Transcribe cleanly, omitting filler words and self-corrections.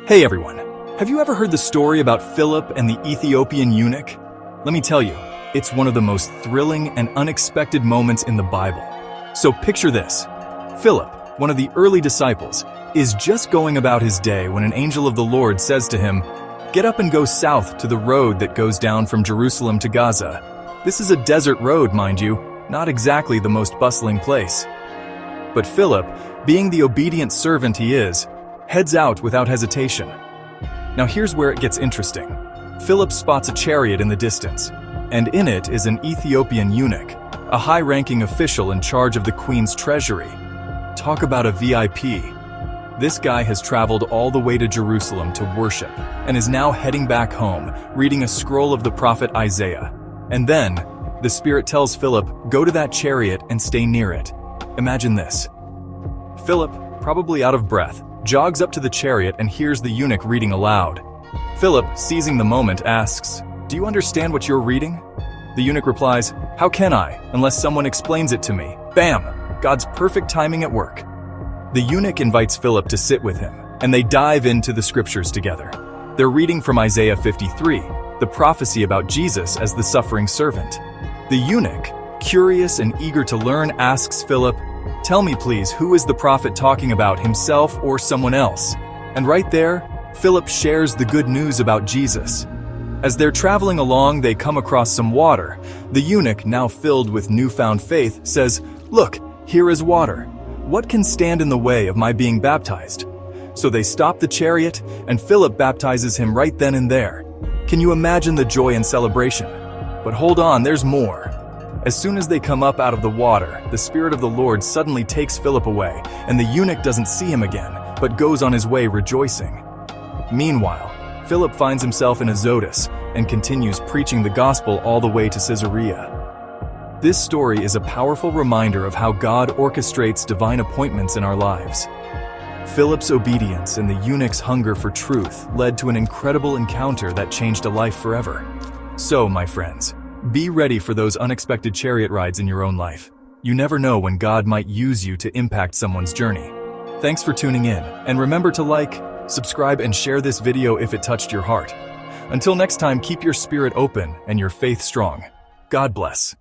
Hey everyone, have you ever heard the story about Philip and the Ethiopian eunuch? Let me tell you, it's one of the most thrilling and unexpected moments in the Bible. So picture this. Philip, one of the early disciples, is just going about his day when an angel of the Lord says to him, "Get up and go south to the road that goes down from Jerusalem to Gaza." This is a desert road, mind you, not exactly the most bustling place. But Philip, being the obedient servant he is, heads out without hesitation. Now here's where it gets interesting. Philip spots a chariot in the distance, and in it is an Ethiopian eunuch, a high-ranking official in charge of the queen's treasury. Talk about a VIP. This guy has traveled all the way to Jerusalem to worship, and is now heading back home, reading a scroll of the prophet Isaiah. And then, the Spirit tells Philip, go to that chariot and stay near it. Imagine this. Philip, probably out of breath, jogs up to the chariot and hears the eunuch reading aloud. Philip, seizing the moment, asks, "Do you understand what you're reading?" The eunuch replies, "How can I, unless someone explains it to me?" Bam! God's perfect timing at work. The eunuch invites Philip to sit with him, and they dive into the scriptures together. They're reading from Isaiah 53, the prophecy about Jesus as the suffering servant. The eunuch, curious and eager to learn, asks Philip, "Tell me please, who is the prophet talking about, himself or someone else?" And right there, Philip shares the good news about Jesus. As they're traveling along, they come across some water. The eunuch, now filled with newfound faith, says, "Look, here is water. What can stand in the way of my being baptized?" So they stop the chariot, and Philip baptizes him right then and there. Can you imagine the joy and celebration? But hold on, there's more. As soon as they come up out of the water, the Spirit of the Lord suddenly takes Philip away, and the eunuch doesn't see him again, but goes on his way rejoicing. Meanwhile, Philip finds himself in Azotus and continues preaching the gospel all the way to Caesarea. This story is a powerful reminder of how God orchestrates divine appointments in our lives. Philip's obedience and the eunuch's hunger for truth led to an incredible encounter that changed a life forever. So, my friends, be ready for those unexpected chariot rides in your own life. You never know when God might use you to impact someone's journey. Thanks for tuning in, and remember to like, subscribe, and share this video if it touched your heart. Until next time, keep your spirit open and your faith strong. God bless.